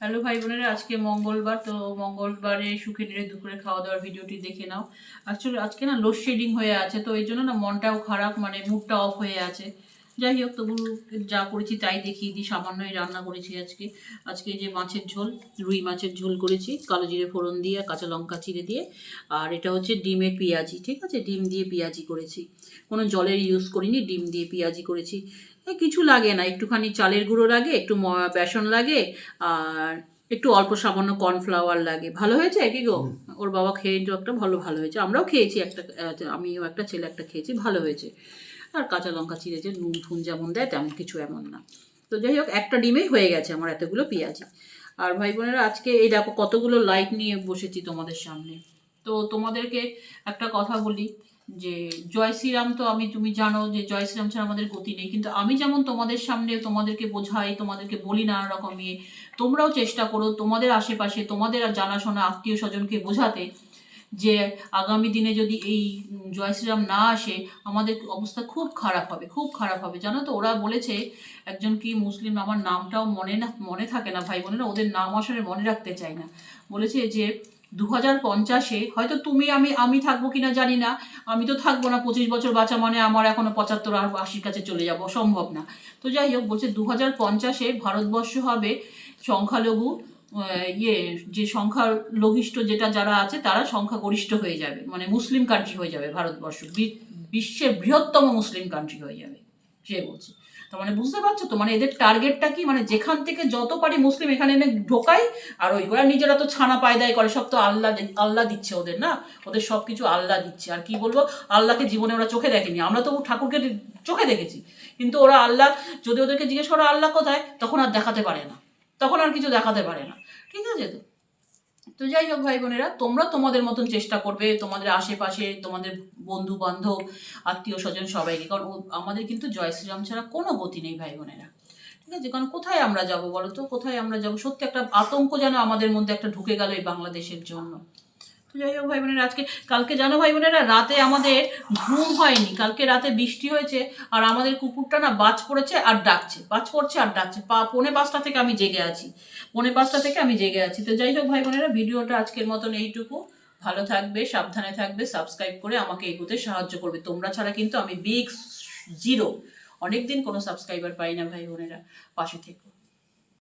Hello ভাই বোনেরা, আজকে মঙ্গলবার। তো মঙ্গলবারে সুখে নিরে দুপুরে খাওয়া দাওয়ার ভিডিওটি দেখে নাও। অ্যাকচুয়ালি আজকে না লোডশেডিং হয়ে আছে, তো এই জন্য না মনটাও খারাপ, মানে মুডটা অফ হয়ে আছে। যাই হোক, তবু যা করেছি তাই দেখিয়ে দিই। সামান্যই রান্না করেছি আজকে। আজকে যে মাছের ঝোল, রুই মাছের ঝোল করেছি কালো জিরে ফোড়ন দিয়ে, কাঁচা লঙ্কা চিড়ে দিয়ে। আর এটা হচ্ছে ডিমের পেঁয়াজি, ঠিক আছে, ডিম দিয়ে পেঁয়াজি করেছি। কোনো জলের ইউজ করিনি, ডিম দিয়ে পেঁয়াজি করেছি। কিছু লাগে না, একটুখানি চালের গুঁড়ো লাগে, একটু বেসন লাগে, আর একটু অল্প সামান্য কর্নফ্লাওয়ার লাগে। ভালো হয়েছে কি গো? ওর বাবা খেয়ে একটা ভালো ভালো হয়েছে, আমরাও খেয়েছি, একটা আমিও একটা ছেলে একটা খেয়েছি, ভালো হয়েছে। আর কাঁচা লঙ্কা চিড়েছে, নুন ফুন যেমন দেয় তেমন কিছু এমন না। তো যাই হোক, একটা ডিমেই হয়ে গেছে আমার এতগুলো পেঁয়াজি। আর ভাই বোনেরা, আজকে এই দেখো কতগুলো লাইট নিয়ে বসেছি তোমাদের সামনে। তো তোমাদেরকে একটা কথা বলি যে জয় শ্রীরাম, তো তুমি জানো যে জয় শ্রীরাম ছাড়া আমাদের গতি নেই। কিন্তু আমি যেমন তোমাদের সামনে তোমাদেরকে বোঝাই, তোমাদেরকে বলি নানা রকম ইয়ে, তোমরাও চেষ্টা করো তোমাদের আশেপাশে তোমাদের জানাশোনা আত্মীয় স্বজনকে বোঝাতে যে আগামী দিনে যদি এই জয় শ্রীরাম না আসে, আমাদের অবস্থা খুব খারাপ হবে, খুব খারাপ হবে। জানো তো, ওরা বলেছে, একজন কি মুসলিম, আমার নামটাও মনে থাকে না ভাই বোনেরা, ওদের নাম আসলে মনে রাখতে চাই না। বলেছে যে 2050-এ হয়তো তুমি আমি থাকবো কিনা জানি না, আমি তো থাকবো না। 25 বছর বাঁচা মানে আমার এখনো 75 আর 80-র কাছে চলে যাবো, সম্ভব না। তো যাই হোক, বলছে 2050-এ ভারতবর্ষ হবে সংখ্যালঘু, যে সংখ্যালঘিষ্ঠ যেটা যারা আছে তারা সংখ্যাগরিষ্ঠ হয়ে যাবে, মানে মুসলিম কান্ট্রি হয়ে যাবে ভারতবর্ষ, বিশ্বের বৃহত্তম মুসলিম কান্ট্রি হয়ে যাবে সে বলছে। তো মানে বুঝতে পারছো তো, মানে এদের টার্গেটটা কি, মানে যেখান থেকে যত পারি মুসলিম এখানে এনে ঢোকাই। আর ওই ওরা নিজেরা তো ছানা পায়দায় করে, সব তো আল্লাহ দিচ্ছে ওদের, না, ওদের সব কিছু আল্লাহ দিচ্ছে। আর কি বলবো, আল্লাহকে জীবনে ওরা চোখে দেখেনি, আমরা তো ঠাকুরকে চোখে দেখেছি, কিন্তু ওরা আল্লাহ, যদি ওদেরকে জিজ্ঞেস করো আল্লাহ কোথায়, তখন আর দেখাতে পারে না, তখন আর কিছু দেখাতে পারে না। ঠিক আছে তো? তো যাই হোক ভাই বোনেরা, তোমরা তোমাদের মতন চেষ্টা করবে, তোমাদের আশেপাশে তোমাদের বন্ধু বান্ধব আত্মীয় স্বজন সবাইকে, কারণ আমাদের কিন্তু জয় শ্রীরাম ছাড়া কোনো গতি নেই ভাই বোনেরা। ঠিক আছে, কারণ কোথায় আমরা যাব বলো তো, কোথায় আমরা যাব? সত্যি একটা আতঙ্ক যেন আমাদের মধ্যে একটা ঢুকে গেল এই বাংলাদেশের জন্য। তো যাই হোক ভাই বোনেরা, কালকে জানো ভাই বোনেরা, রাতে আমাদের ঘুম হয়নি। কালকে রাতে বৃষ্টি হয়েছে, আর আমাদের কুকুরটা না বাজ পড়েছে আর ডাকছে, বাজ পড়ছে আর ডাকছে। 4:45 থেকে আমি জেগে আছি, 4:45 থেকে আমি জেগে আছি। তো যাই হোক ভাই বোনেরা, ভিডিওটা আজকের মতন এইটুকু। ভালো থাকবে, সাবধানে থাকবে, সাবস্ক্রাইব করে আমাকে এগোতে সাহায্য করবে। তোমরা ছাড়া কিন্তু আমি বিগ জিরো, অনেকদিন কোনো সাবস্ক্রাইবার পাই না ভাই বোনেরা, পাশে থেকে।